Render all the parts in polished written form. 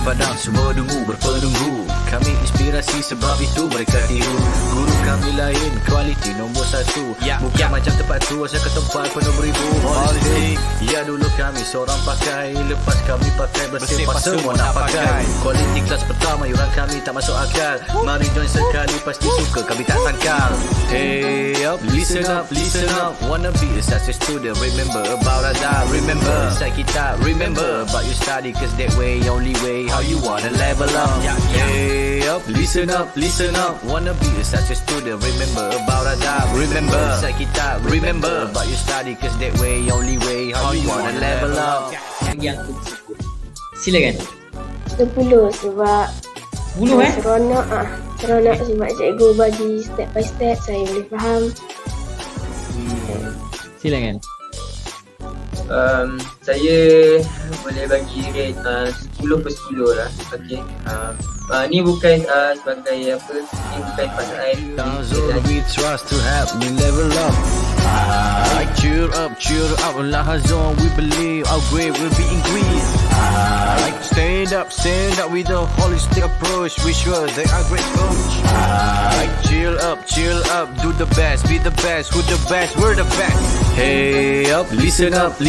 padang, semua dengu berpenunggu. Kami inspirasi sebab itu mereka tiru. Guru kami lain, kualiti nombor 1. Bukan macam tempat tu, asal ke tempat penuh beribu politik. Ya dulu kami seorang pakai, lepas kami pakai bersih pas semua nak pakai. Kualiti kelas pertama, yuran kami tak masuk akal. Mari join sekali, pasti suka kami tak sangkal. Hey up, listen up, listen up. Wanna be a success student, remember about Azhar. Remember, inside kita, remember about you study, cause that way, only way, how you wanna level up. Hey up, listen up, listen up. Wanna be a success student, remember about Azhar. Remember, inside kita, remember about you study, cause that way, only way, how you wanna level up. Yang aku bersyukur. Silakan. 10 sebab 10 seronok sebab cikgu bagi step by step, saya boleh faham. Silakan. Saya boleh bagi rate 10 per 10 lah. Okay. Ni bukan sebagai apa, ni bukan pasal We trust to help me level up. Cheer up, Lahazon, we believe our grade will be increased. Stand up with a holistic approach. We sure they are great coach. Chill up, do the best, be the best, who the best, we're the best. Hey up, listen up,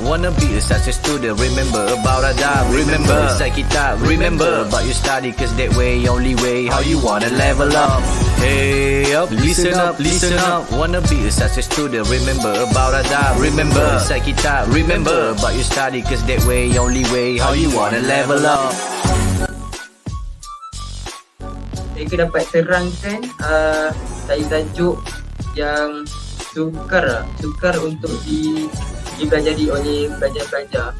wanna be a success student, remember about Azhar. Remember, inside kita, remember about your study, cause that way, only way, how you wanna level up. Hey up, listen up, wanna be a success student, remember about Azhar. Remember, inside kita, remember about your study, cause that way, only way, how you wanna level up. Mereka dapat terangkan tajuk yang sukar untuk dipelajari oleh pelajar-pelajar.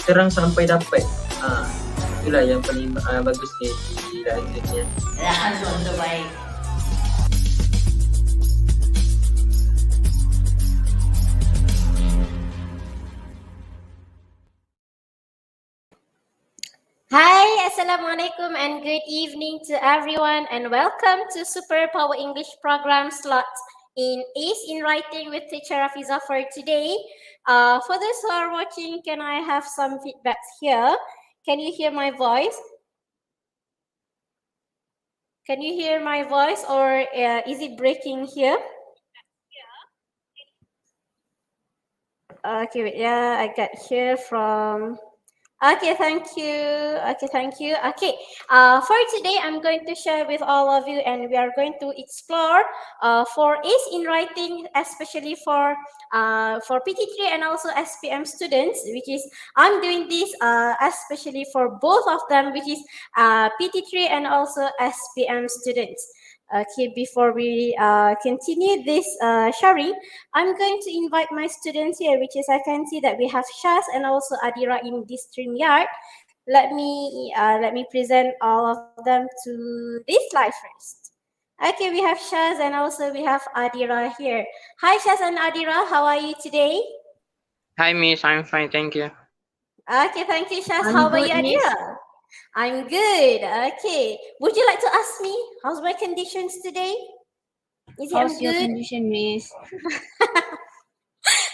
Terang sampai dapat. Itulah yang paling bagus di Lahazon. Lahazon terbaik. Hi, Assalamualaikum and good evening to everyone and welcome to Super Power English program slot in Ace in Writing with Teacher Rafizah for today. For those who are watching, can I have some feedbacks here? Can you hear my voice? Can you hear my voice or is it breaking here? Okay, wait, yeah, I got here from... Okay, thank you. Okay, for today, I'm going to share with all of you and we are going to explore for Ace in Writing, especially for PT3 and also SPM students, which is, I'm doing this especially for both of them, which is PT3 and also SPM students. Okay, before we continue this sharing, I'm going to invite my students here, which is I can see that we have Shaz and also Adira in this StreamYard. Let me present all of them to this live first. Okay, we have Shaz and also we have Adira here. Hi Shaz and Adira, how are you today? Hi Miss, I'm fine, thank you. Okay, thank you Shaz. How about you Adira? I'm good. Okay. Would you like to ask me how's my conditions today? How's your condition, Miss?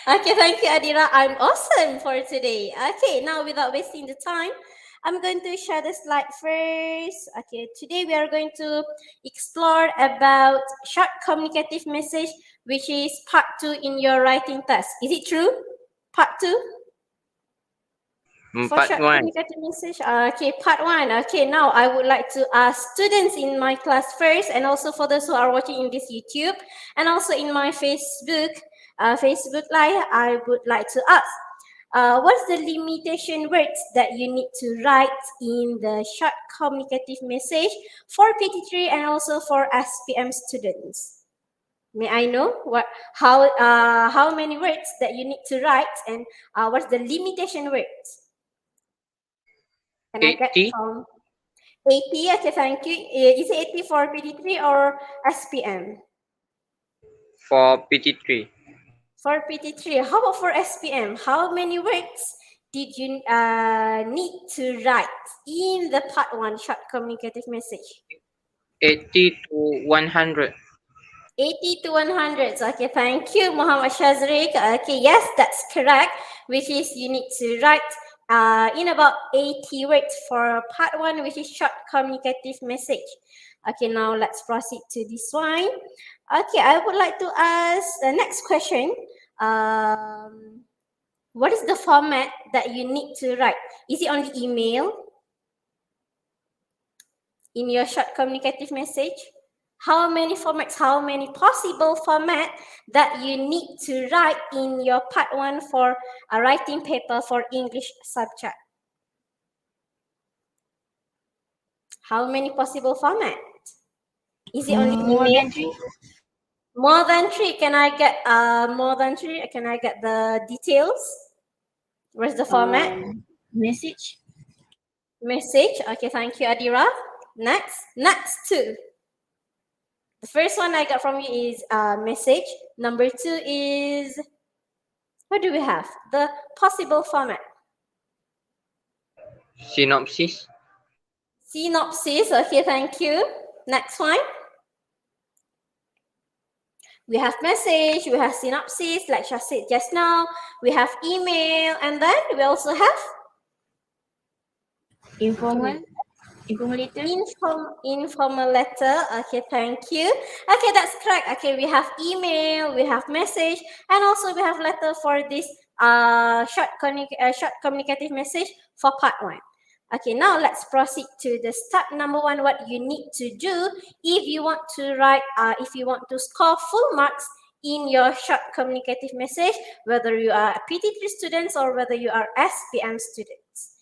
Okay, thank you, Adira. I'm awesome for today. Okay, now without wasting the time, I'm going to share the slide first. Okay, today we are going to explore about short communicative message, which is part 2 in your writing test. Is it true? Part 2? For short communicative message, okay, part 1. Okay, now I would like to ask students in my class first, and also for those who are watching in this YouTube, and also in my Facebook Live, I would like to ask, what's the limitation words that you need to write in the short communicative message for PT3 and also for SPM students? May I know how many words that you need to write and what's the limitation words? Can 80. I get from 80? Okay, thank you. Is it 80 for PT3 or SPM? For PT3. For PT3. How about for SPM? How many words did you need to write in the part 1 short communicative message? 80 to 100. 80 to 100. Okay, thank you, Muhammad Shazrik. Okay, yes, that's correct. Which is you need to write in about 80 words for part 1, which is short communicative message. Okay, now let's proceed to this one. Okay, I would like to ask the next question. What is the format that you need to write? Is it only email in your short communicative message? How many formats, how many possible formats that you need to write in your part 1 for a writing paper for English subject? How many possible formats? Is it only More email? than 3. More than 3. Can I get more than 3? Can I get the details? Where's the format? Message. Message. Okay, thank you, Adira. Next 2. The first one I got from you is message. Number 2 is, what do we have? The possible format. Synopsis. Synopsis. Okay, thank you. Next one. We have message, we have synopsis, like Shah said just now. We have email, and then we also have Informal letter. Informal letter. Okay, thank you. Okay, that's correct. Okay, we have email, we have message, and also we have letter for this short communicative message for part 1. Okay, now let's proceed to the step number 1. What you need to do if you want to write, if you want to score full marks in your short communicative message, whether you are a PT3 students or whether you are SPM students.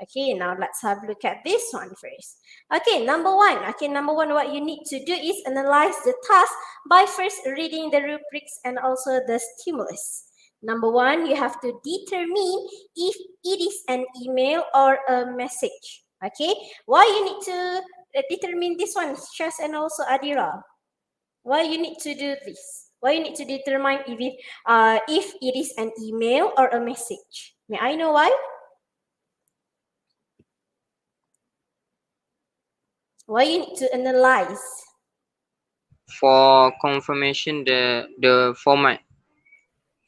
Okay, now let's have a look at this one first. Okay, number 1. Okay, number 1, what you need to do is analyze the task by first reading the rubrics and also the stimulus. Number 1, you have to determine if it is an email or a message. Okay, why you need to determine this one, Shaz and also Adira? Why you need to do this? Why you need to determine if it is an email or a message? May I know why? Why you need to analyze? For confirmation the format.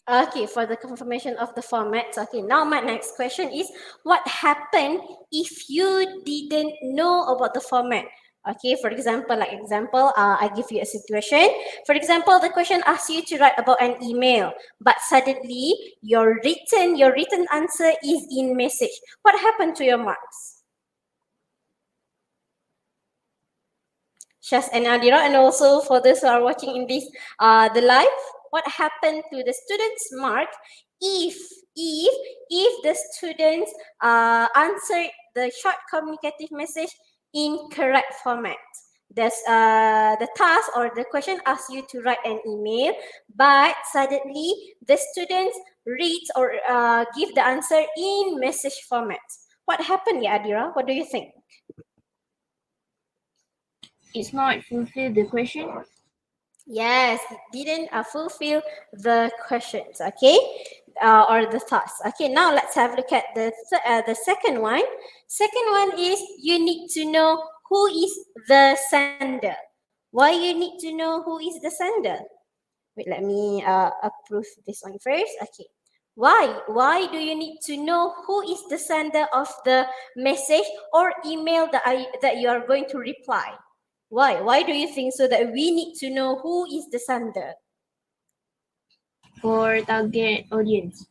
Okay, for the confirmation of the format. Okay, now my next question is, what happened if you didn't know about the format? Okay, for example, I give you a situation. For example, the question asks you to write about an email, but suddenly your written answer is in message. What happened to your marks? Shaz and Adira, and also for those who are watching in this the live, what happened to the students' mark if the students answered the short communicative message in correct format? There's the task or the question asks you to write an email, but suddenly the students read or give the answer in message format. What happened, ya Adira? What do you think? It's not fulfill the question. Yes, it didn't fulfill the questions, okay, or the tasks. Okay, now let's have a look at the second one. Second one is you need to know who is the sender. Why you need to know who is the sender? Wait, let me approve this one first. Okay. Why do you need to know who is the sender of the message or email that you are going to reply? Why do you think so that we need to know who is the sender? For target audience.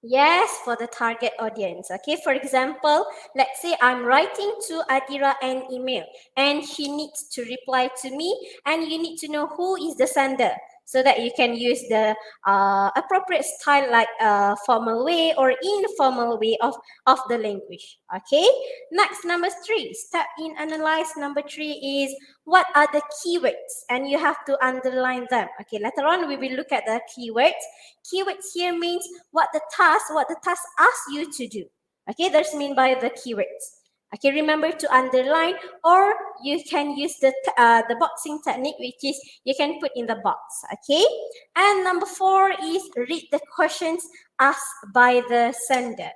Yes, for the target audience. Okay, for example, let's say I'm writing to Adira an email and she needs to reply to me, and you need to know who is the sender so that you can use the appropriate style, like formal way or informal way of the language. Okay, next, number 3, step in analyze. Number 3 is what are the keywords, and you have to underline them. Okay, later on we will look at the keywords. Keywords here means what the task asks you to do. Okay, that's mean by the keywords. Okay, remember to underline, or you can use the boxing technique, which is you can put in the box. Okay, and number 4 is read the questions asked by the sender.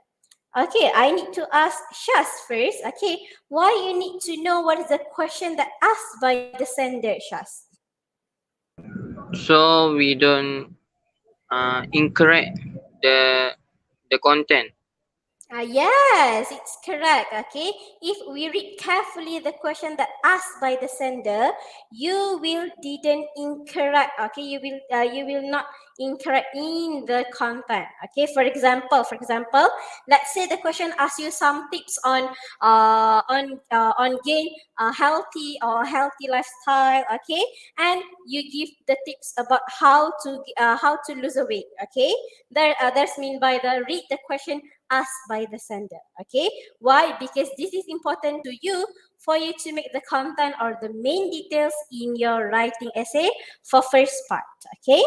Okay, I need to ask Shaz first. Okay, why you need to know what is the question that asked by the sender, Shaz? So we don't incorrect the content. Yes, it's correct. Okay, if we read carefully the question that asked by the sender, you will didn't incorrect. Okay, you will not incorrect in the content. Okay, for example, let's say the question asks you some tips on gain a healthy lifestyle. Okay, and you give the tips about how to lose a weight. Okay, that's mean by the read the question asked by the sender. Okay, why? Because this is important to you for you to make the content or the main details in your writing essay for first part. Okay,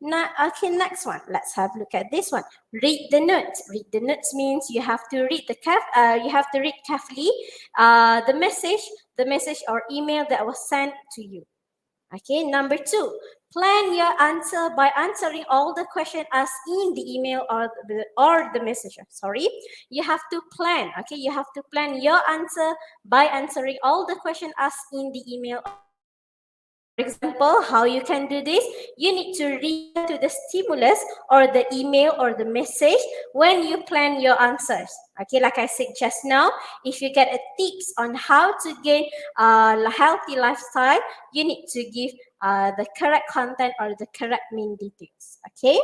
now, okay, next one, let's have a look at this one. Read the notes. Read the notes means you have to read you have to read carefully the message or email that was sent to you. Okay, number two, plan your answer by answering all the questions asked in the email or the message. Sorry, you have to plan. Okay, you have to plan your answer by answering all the questions asked in the email. For example, how you can do this? You need to refer to the stimulus or the email or the message when you plan your answers. Okay, like I said just now, if you get a tips on how to gain a healthy lifestyle, you need to give the correct content or the correct main details. Okay.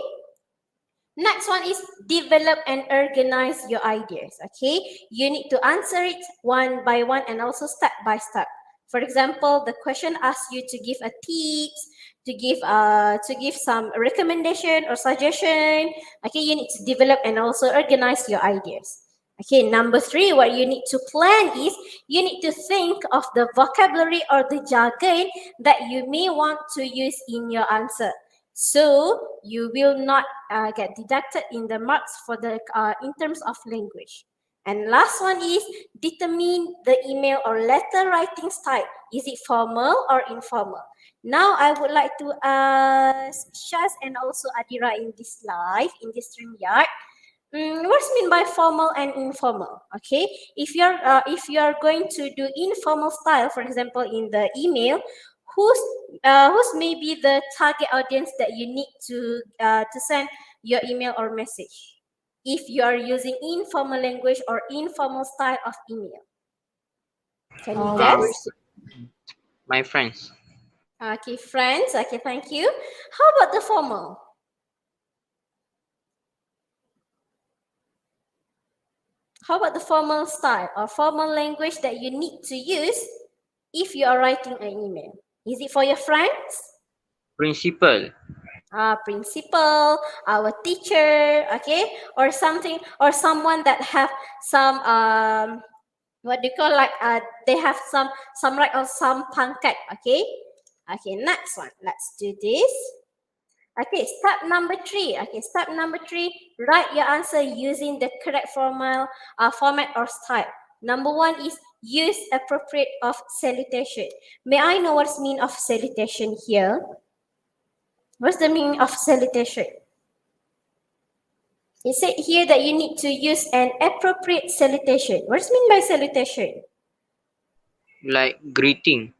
Next one is develop and organize your ideas. Okay, you need to answer it one by one and also step by step. For example, the question asks you to give a tips, to give some recommendation or suggestion. Okay, you need to develop and also organize your ideas. Okay, number three, what you need to plan is you need to think of the vocabulary or the jargon that you may want to use in your answer. So you will not get deducted in the marks for the in terms of language. And last one is determine the email or letter writing style. Is it formal or informal? Now I would like to ask Shaz and also Adira in this live, in this StreamYard. What's mean by formal and informal? Okay, if you're going to do informal style, for example, in the email, who's maybe the target audience that you need to send your email or message? If you are using informal language or informal style of email, can you guess? My friends. Okay, friends. Okay, thank you. How about the formal? How about the formal style or formal language that you need to use if you are writing an email? Is it for your friends? Principal. Principal, our teacher, okay, or something, or someone that have some what do you call like they have some right or some pancake, okay. Okay, next one, let's do this. Okay, step number three. Okay, step number three, write your answer using the correct formal format or style. Number one is use appropriate of salutation. May I know what's mean of salutation here? What's the meaning of salutation? It said here that you need to use an appropriate salutation. What's mean by salutation? Like greeting.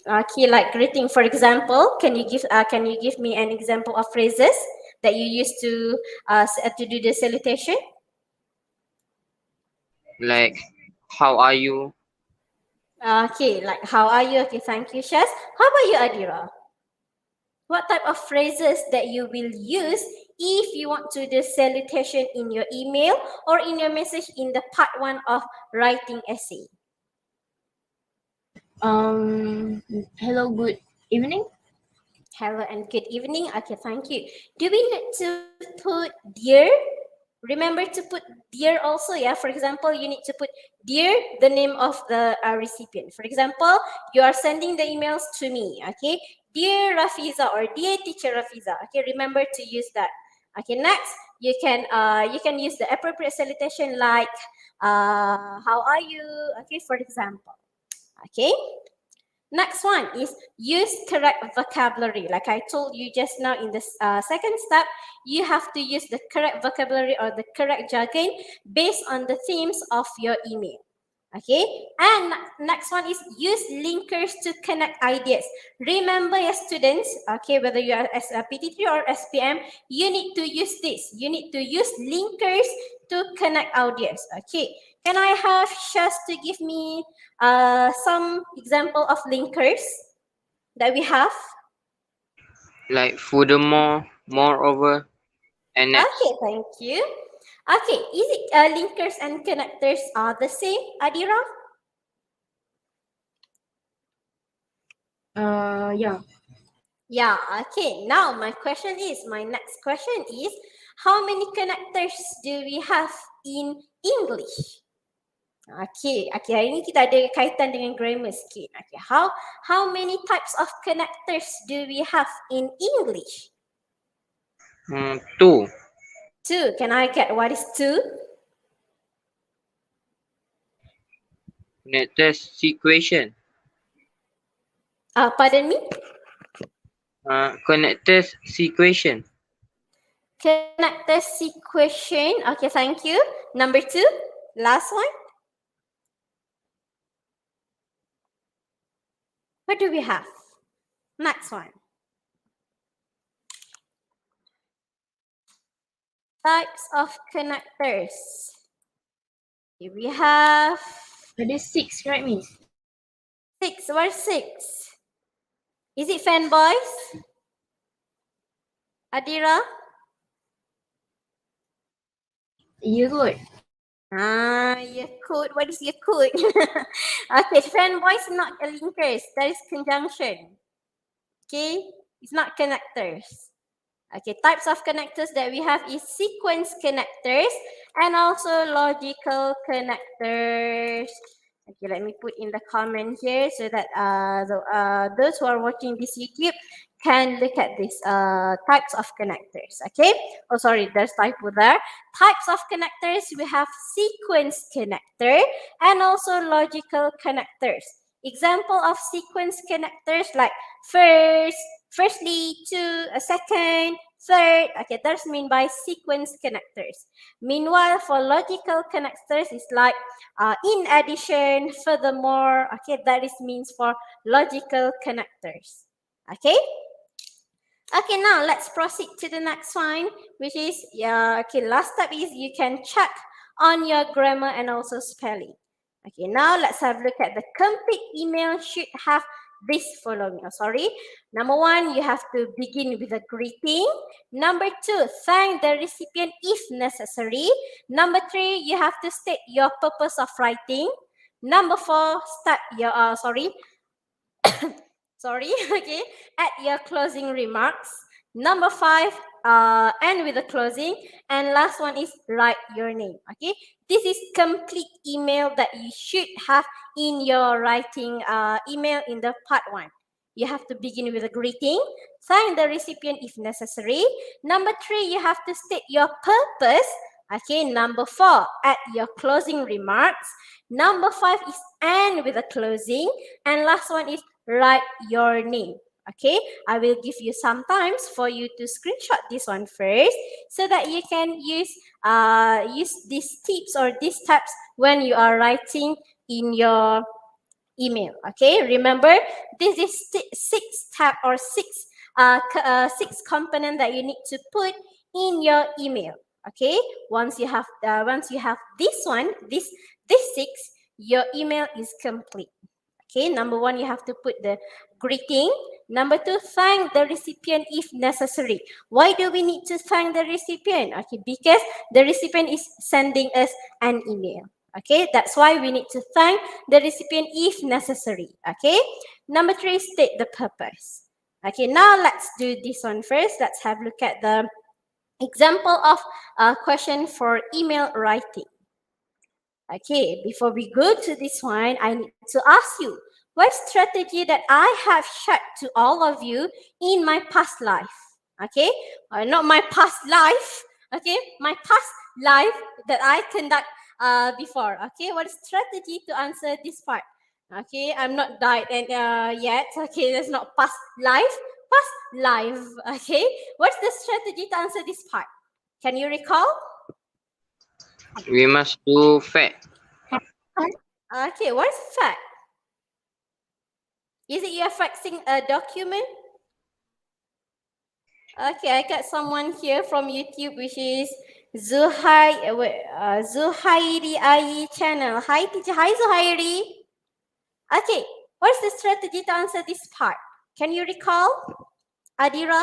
Okay, like greeting. For example, can you give me an example of phrases that you use to do the salutation? Like how are you? Okay, like how are you? Okay, thank you, Shaz. How about you, Adira? What type of phrases that you will use if you want to do salutation in your email or in your message in the part one of writing essay? Hello, good evening. Hello and good evening. Okay, thank you. Do we need to put dear? Remember to put dear also, yeah? For example, you need to put dear, the name of the recipient. For example, you are sending the emails to me, okay? Dear Rafizah or dear Teacher Rafizah, okay? Remember to use that. Okay, next, you can use the appropriate salutation like, how are you? Okay, for example, okay? Next one is use correct vocabulary. Like I told you just now in this second step, you have to use the correct vocabulary or the correct jargon based on the themes of your email. Okay, and next one is use linkers to connect ideas. Remember, your students, okay, whether you are as a PT3 or SPM, you need to use this. You need to use linkers to connect ideas. Okay, can I have Shaz to give me some example of linkers that we have? Like furthermore, moreover, and next. Okay, thank you. Okay, is it linkers and connectors are the same, Adira? Yeah. Yeah, okay. Now my next question is, how many connectors do we have in English? Okay, hari ni kita ada kaitan dengan grammar sikit. Okay, how many types of connectors do we have in English? Two. Two. Can I get what is two? Connectors sequation. Pardon me? Connectors sequation. Connector sequation. Okay, thank you. Number two, last one. What do we have? Next one. Types of connectors. Here we have Ada 6, right, Miss? six. Where's six? Is it fanboys? Adira? Ya kot. Yakult. What is Yakult? Okay, fanboys not a linkers. That is conjunction. Okay, it's not connectors. Okay, types of connectors that we have is sequence connectors and also logical connectors. Okay, let me put in the comment here so that those who are watching this YouTube can look at these types of connectors. Okay, oh sorry, there's typo there. Types of connectors, we have sequence connector and also logical connectors. Example of sequence connectors like firstly, two, a second, third. Okay, that's mean by sequence connectors. Meanwhile, for logical connectors, it's like in addition, furthermore. Okay, that is means for logical connectors. Okay. Okay, now let's proceed to the next one, which is okay. Last step is you can check on your grammar and also spelling. Okay, now let's have a look at the complete email should have this following. Oh, sorry. Number one, you have to begin with a greeting. Number two, thank the recipient if necessary. Number three, you have to state your purpose of writing. Number four, start your okay, add your closing remarks. Number five, end with a closing. And last one is write your name. Okay, this is complete email that you should have in your writing email in the part one. You have to begin with a greeting, thank the recipient if necessary. Number three, you have to state your purpose. Okay, number four, add your closing remarks. Number five is end with a closing. And last one is write your name. Okay, I will give you some times for you to screenshot this one first so that you can use these tips or these steps when you are writing in your email. Okay, remember this is six step or six component that you need to put in your email. Okay, once you have this one, this six, your email is complete. Okay, number one, you have to put the greeting. Number two, thank the recipient if necessary. Why do we need to thank the recipient? Okay, because the recipient is sending us an email. Okay, that's why we need to thank the recipient if necessary. Okay, number three, state the purpose. Okay, now let's do this one first. Let's have a look at the example of a question for email writing. Okay, before we go to this one, I need to ask you, what strategy that I have shared to all of you in my past life? Okay, not my past life, okay, my past life that I conduct before. Okay, what strategy to answer this part? Okay, I'm not died and yet. Okay, that's not past life, past life. Okay, what's the strategy to answer this part? Can you recall? We must do fact. Okay, what's fact? Is it you're faxing a document? Okay, I got someone here from YouTube, which is Zuhairi Ai channel. Hi, teacher. Hi, Zuhairi. Okay, what's the strategy to answer this part? Can you recall, Adira?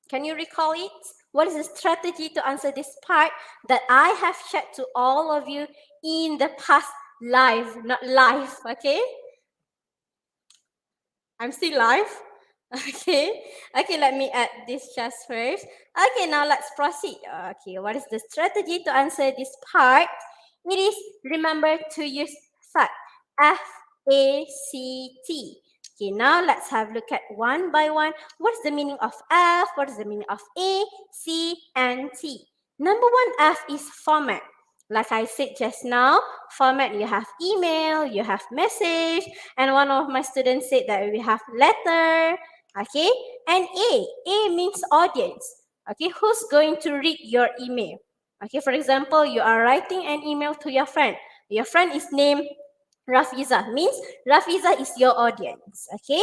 Can you recall it? What is the strategy to answer this part that I have shared to all of you in the past live, not live, okay? I'm still live. Okay. Okay, let me add this just first. Okay, now let's proceed. Okay, what is the strategy to answer this part? It is remember to use fact. F-A-C-T. Okay, now let's have a look at one by one. What is the meaning of F? What is the meaning of A, C, and T? Number one, F is format. Like I said just now, format, you have email, you have message, and one of my students said that we have letter, okay? And A means audience, okay? Who's going to read your email? Okay, for example, you are writing an email to your friend. Your friend is named Rafizah, means Rafizah is your audience, okay?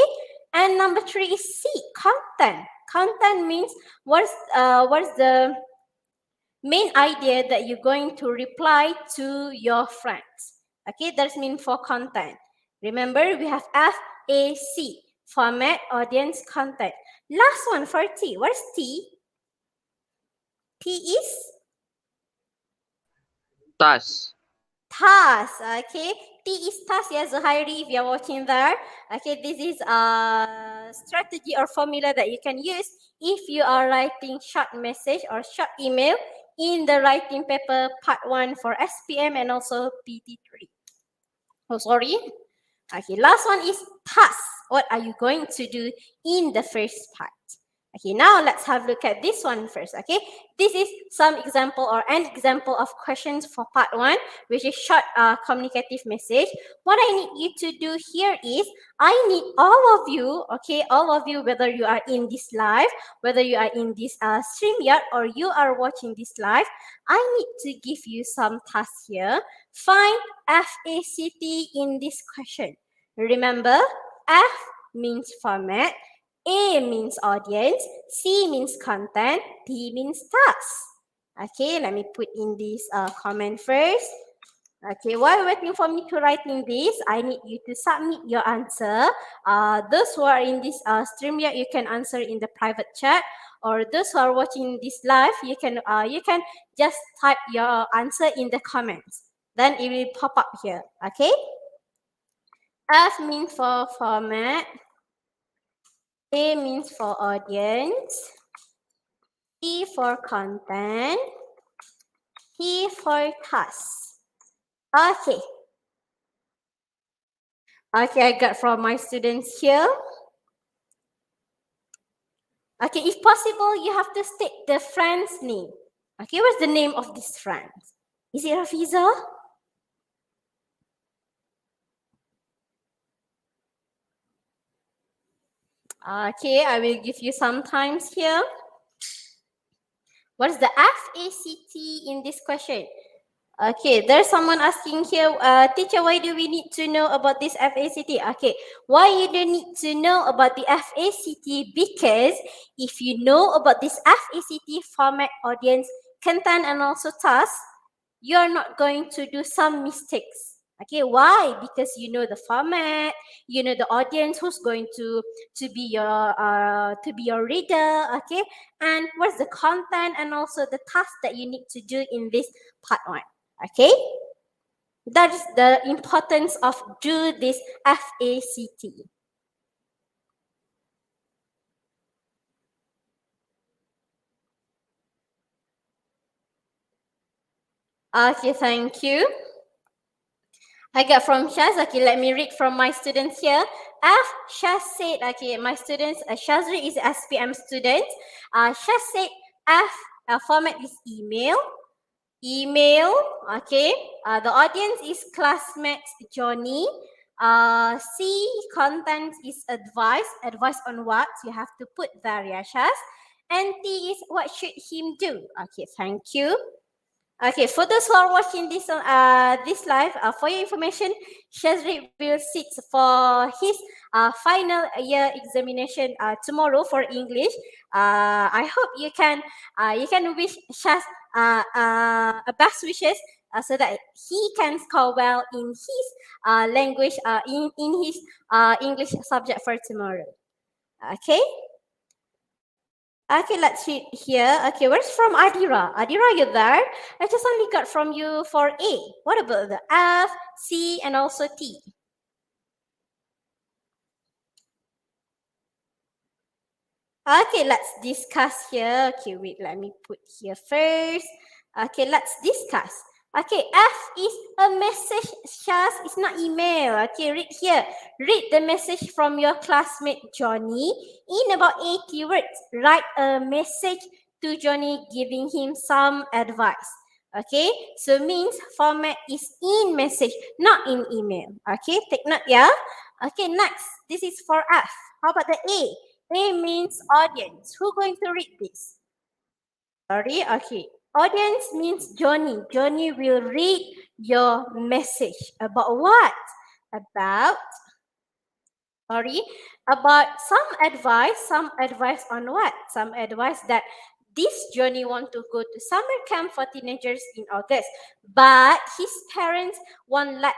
And number three is C, content. Content means what's the main idea that you're going to reply to your friends. Okay, that's mean for content. Remember, we have FAC, format, audience, content. Last one for T. What's T? T is Task. task. Okay, T is task. Yes, Zuhairi, if you're watching there. Okay, this is a strategy or formula that you can use if you are writing short message or short email in the writing paper part 1 for SPM and also PT3. Oh, sorry. Okay, last one is task. What are you going to do in the first part? Okay, now let's have a look at this one first, okay? This is some example or an example of questions for part 1, which is short communicative message. What I need you to do here is, I need all of you, okay, all of you, whether you are in this live, whether you are in this StreamYard or you are watching this live, I need to give you some tasks here. Find FACT in this question. Remember, F means format, A means audience, C means content, T means task. Okay, let me put in this comment first. Okay, while waiting for me to write in this, I need you to submit your answer. Those who are in this StreamYard, you can answer in the private chat, or those who are watching this live, you can just type your answer in the comments. Then it will pop up here. Okay. F means for format. A means for audience. T for content. T for task. Okay. Okay, I got from my students here. Okay, if possible, you have to state the friend's name. Okay, what's the name of this friend? Is it Rafizah? Okay, I will give you some times here. What is the FACT in this question? Okay, there's someone asking here, teacher, why do we need to know about this FACT? Okay, why you don't need to know about the FACT? Because if you know about this FACT, format, audience, content, and also task, you are not going to do some mistakes. Okay, why? Because you know the format, you know the audience who's going to be your reader. Okay, and what's the content and also the task that you need to do in this part 1. Okay, that is the importance of do this FACT. Okay, thank you. I got from Shaz. Okay, let me read from my students here. F. Shaz said, okay, my students, Shazri is SPM student. Shaz said F format is email. Email, okay. The audience is classmate Johnny. C, content is advice. Advice on what? You have to put there, yeah, Shaz. And T is what should him do? Okay, thank you. Okay, for those who are watching this live, for your information, Shazri will sit for his final year examination tomorrow for English. I hope you can wish Shaz a best wishes so that he can score well in his language in his English subject for tomorrow. Okay. Okay, let's read here. Okay, where's from Adira? Adira, you there? I just only got from you for A. What about the F, C, and also T? Okay, let's discuss here. Okay, wait, let me put here first. Okay, let's discuss. Okay, F is a message, Shaz. It's not email. Okay, read here. Read the message from your classmate Johnny in about 80 words. Write a message to Johnny giving him some advice. Okay, so means format is in message, not in email. Okay, take note, yeah. Okay, next, this is for F. How about the A? A means audience. Who going to read this? Sorry, okay. Audience means Johnny. Johnny will read your message. About what? About, about some advice on what? Some advice that this Johnny want to go to summer camp for teenagers in August, but his parents won't let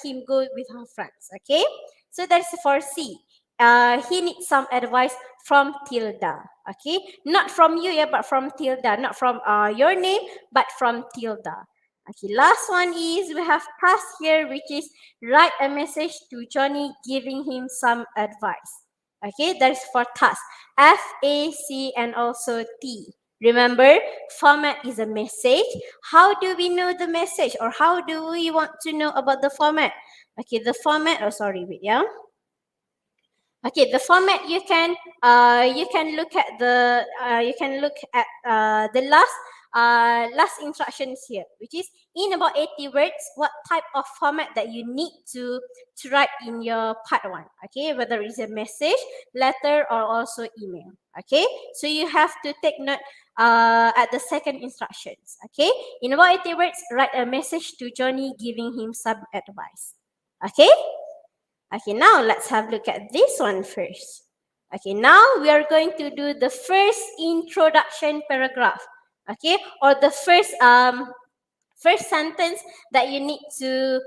him go with her friends. Okay, so that's for C. He needs some advice from Tilda. Okay, not from you, yeah, but from Tilda, not from your name, but from Tilda. Okay, last one is we have task here, which is write a message to Johnny giving him some advice. Okay, that is for task. F, A, C, and also T. Remember, format is a message. How do we know the message, or how do we want to know about the format? Okay, the format. Oh, sorry, wait, yeah. Okay, the format you can look at the last instructions here, which is in about 80 words, what type of format that you need to write in your part 1. Okay, whether it's a message, letter, or also email. Okay, so you have to take note at the second instructions. Okay, in about 80 words, write a message to Johnny giving him some advice. Okay. Okay, now let's have a look at this one first. Okay, now we are going to do the first introduction paragraph. Okay, or the first sentence that you need to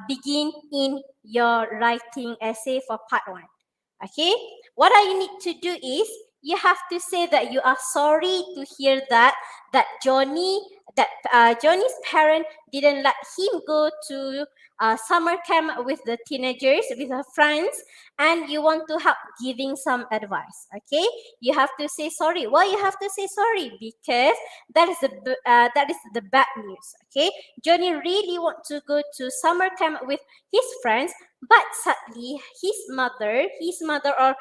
begin in your writing essay for part 1. Okay, what you need to do is you have to say that you are sorry to hear that Johnny's parent didn't let him go to summer camp with the teenagers, with her friends, and you want to help giving some advice. Okay, you have to say sorry. Why you have to say sorry? Because that is the bad news. Okay, Johnny really want to go to summer camp with his friends, but sadly his mother or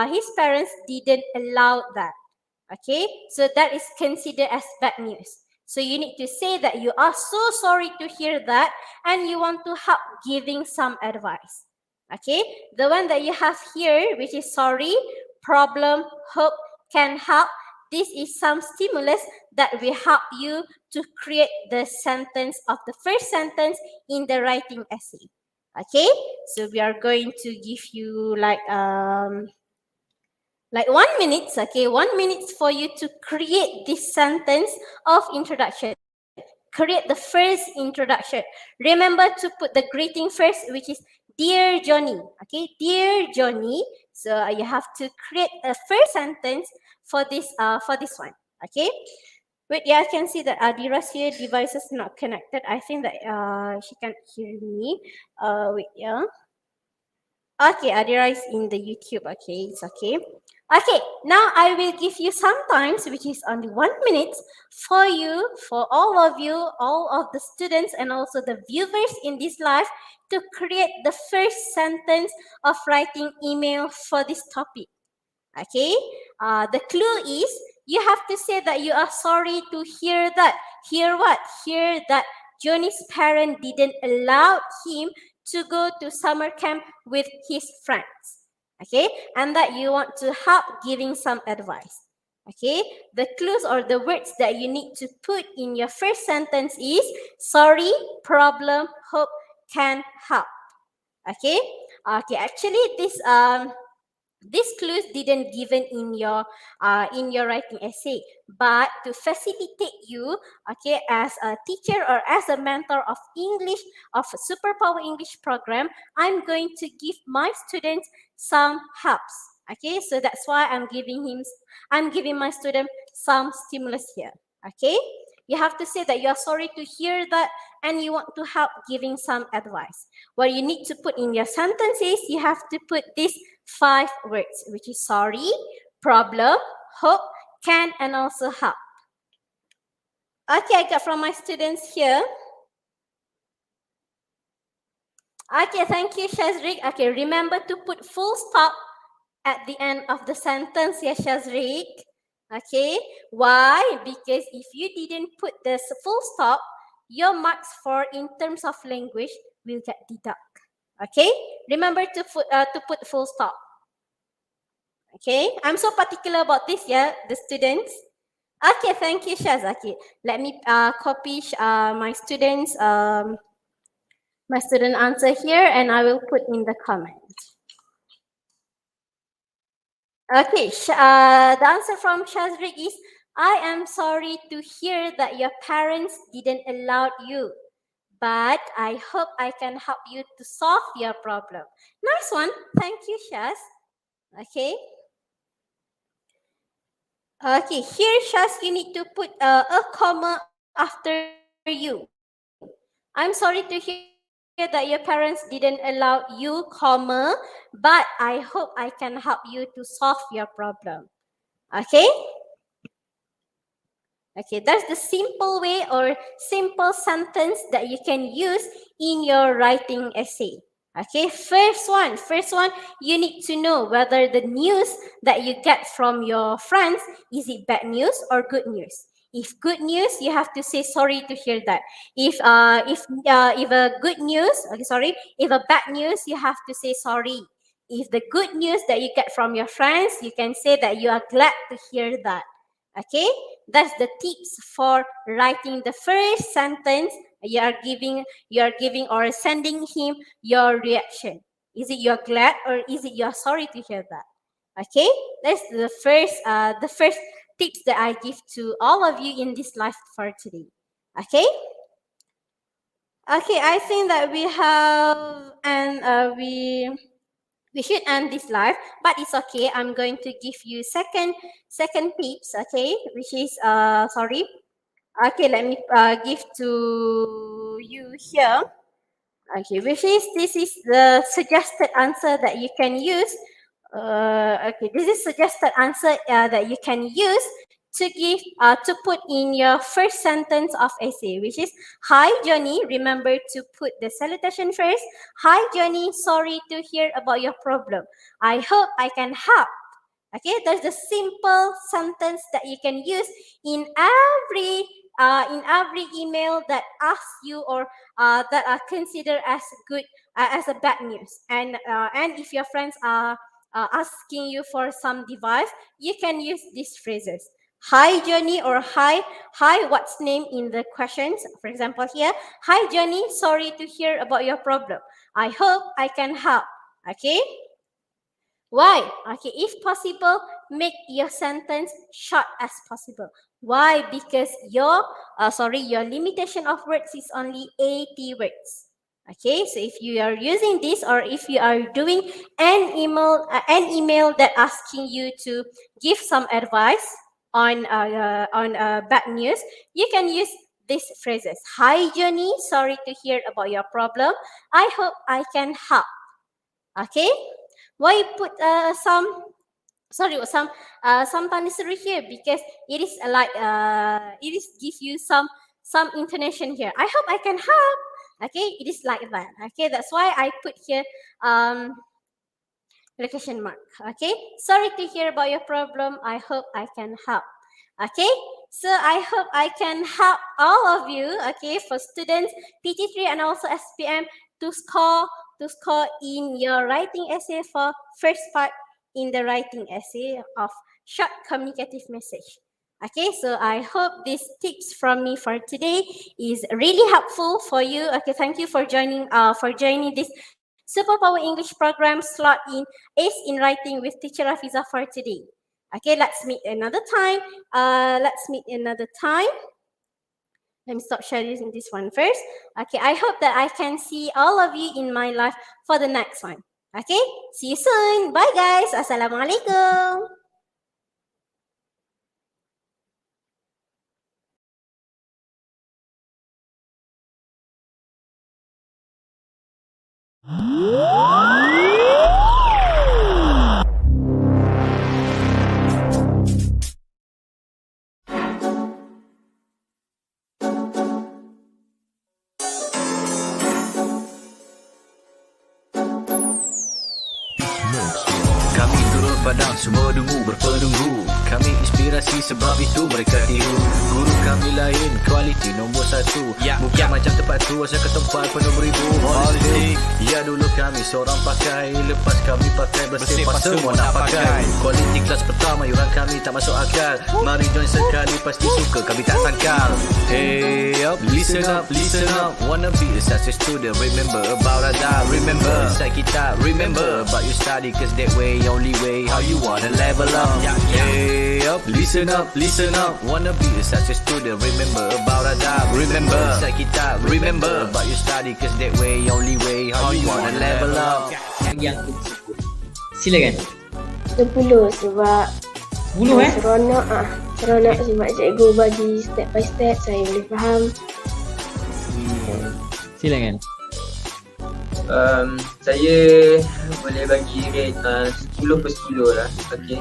his parents didn't allow that. Okay, so that is considered as bad news. So you need to say that you are so sorry to hear that and you want to help giving some advice. Okay, the one that you have here, which is sorry, problem, hope, can help. This is some stimulus that will help you to create the sentence of the first sentence in the writing essay. Okay, so we are going to give you like 1 minute. Okay, 1 minute for you to create this sentence of introduction. Create the first introduction. Remember to put the greeting first, which is Dear Johnny. Okay, Dear Johnny. So you have to create a first sentence for this one. Okay. Wait, yeah, I can see that Adira's here device is not connected. I think that she can't hear me. Wait, yeah. Okay, Adira is in the YouTube. Okay, it's okay. Okay, now I will give you some times, which is only 1 minute, for you, for all of you, all of the students and also the viewers in this live to create the first sentence of writing email for this topic. Okay, the clue is you have to say that you are sorry to hear that. Hear what? Hear that Johnny's parent didn't allow him to go to summer camp with his friends. Okay, and that you want to help giving some advice. Okay, the clues or the words that you need to put in your first sentence is sorry, problem, hope, can help. Okay, okay. Actually, these clues didn't given in your writing essay, but to facilitate you, okay, as a teacher or as a mentor of English of Superpower English program, I'm going to give my students some helps. Okay, so that's why I'm giving my student some stimulus here. Okay, you have to say that you are sorry to hear that and you want to help giving some advice. What you need to put in your sentences, you have to put these 5 words, which is sorry, problem, hope, can, and also help. Okay, I got from my students here. Okay, thank you, Shazrik. Okay, remember to put full stop at the end of the sentence, yes, Shazrik. Okay, why? Because if you didn't put the full stop, your marks for in terms of language will get deducted. Okay, remember to put full stop. Okay, I'm so particular about this, yeah, the students. Okay, thank you, Shaz. Okay, let me copy my students' my student answer here, and I will put in the comment. Okay, the answer from Shazrik is, I am sorry to hear that your parents didn't allow you, but I hope I can help you to solve your problem. Nice one. Thank you, Shaz. Okay. Okay, here, Shaz, you need to put a comma after you. I'm sorry to hear that your parents didn't allow you, comma, but I hope I can help you to solve your problem. Okay? Okay, that's the simple way or simple sentence that you can use in your writing essay. Okay, first one, you need to know whether the news that you get from your friends, is it bad news or good news? If good news, you have to say sorry to hear that. If a good news, okay, sorry, if a bad news, you have to say sorry. If the good news that you get from your friends, you can say that you are glad to hear that. Okay, that's the tips for writing the first sentence. You are giving or sending him your reaction. Is it you're glad or is it you're sorry to hear that? Okay, that's the first tips that I give to all of you in this live for today. Okay. Okay, I think that we have and we should end this live, but it's okay. I'm going to give you second tips, okay, which is sorry. Okay, let me give to you here. Okay, which is this is the suggested answer that you can use. Okay, this is suggested answer that you can use to give to put in your first sentence of essay, which is, hi Johnny, remember to put the salutation first. Hi Johnny, sorry to hear about your problem. I hope I can help. Okay, that's the simple sentence that you can use in every email that asks you or that are considered as good as a bad news. And if your friends are asking you for some device, you can use these phrases. Hi Johnny, or hi what's name in the questions. For example here, hi Johnny, sorry to hear about your problem. I hope I can help. Okay. Why? Okay, if possible, make your sentence short as possible. Why? Because your limitation of words is only 80 words. Okay, so if you are using this or if you are doing an email that asking you to give some advice on bad news, you can use these phrases. Hi Johnny, sorry to hear about your problem. I hope I can help. Okay. Why put some punishment here? Because it is it is give you some intonation here. I hope I can help. Okay, it is like that. Okay, that's why I put here question mark. Okay, sorry to hear about your problem. I hope I can help. Okay, so I hope I can help all of you. Okay, for students PT3 and also SPM to score in your writing essay for first part in the writing essay of short communicative message. Okay, so I hope these tips from me for today is really helpful for you. Okay, thank you for joining this Superpower English program slot in Ace in Writing with Teacher Rafizah for today. Okay, let's meet another time. Let me stop sharing this one first. Okay, I hope that I can see all of you in my life for the next one. Okay, see you soon. Bye guys. Assalamualaikum. Kami turun padang, semua dengu berpenunggu. Kami inspirasi sebab itu mereka tiru. Guru kami lain, kualiti nombor 1. Bukan macam tempat tu, asal ke tempat penuh beribu politik. Ya dulu kami seorang pakai, lepas kami pakai bersepah semua nak pakai. Kualiti kelas pertama, yuran kami tak masuk akal. Mari join sekali, pasti suka kami tak sangkal. Hey up, listen up, listen up. Wanna be a success student, remember about adab. Remember, inside kita, remember about your study, cause that way, only way, how you wanna level up. Hey up, listen up, listen up. Wanna be a success student, remember about adab. Remember, inside kita, remember about your study, cause that way, only way, how you wanna level up. Yang aku tersebut. Silakan. 10 sebab 10 seronok sebab cikgu bagi step by step saya boleh faham. Silakan. Saya boleh bagi rate 10 per 10 lah. Okay.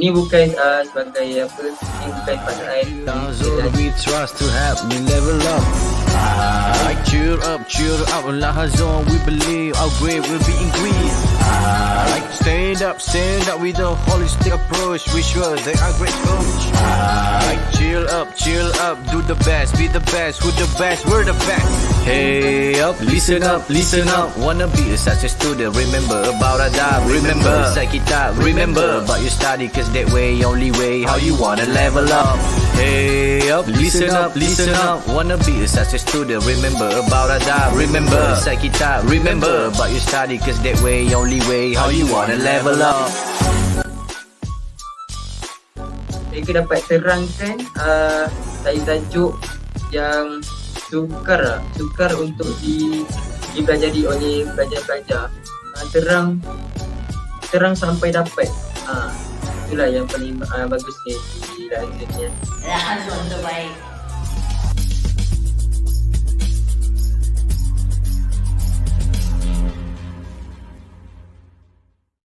Ni bukan sebagai apa, ni bukan pasal Zone we trust to help me level up. Cheer up, Lahazon, we believe our grade will be increased. Stand up with a holistic approach. We sure they are great coach. Chill up, do the best, be the best, who the best, we're the best. Hey up, listen up, wanna be a success student, remember about adab. Remember, inside kita, remember about your study, cause that way, only way, how you wanna level up. Hey up, listen up, wanna be a success student, remember about adab. Remember, inside kita, remember about your study, cause that way, only way, how you wanna level up. mereka dapat terangkan tajuk yang sukar untuk dipelajari oleh pelajar-pelajar. Terang sampai dapat. Itulah yang paling bagus di dalam ni. Rahazon terbaik.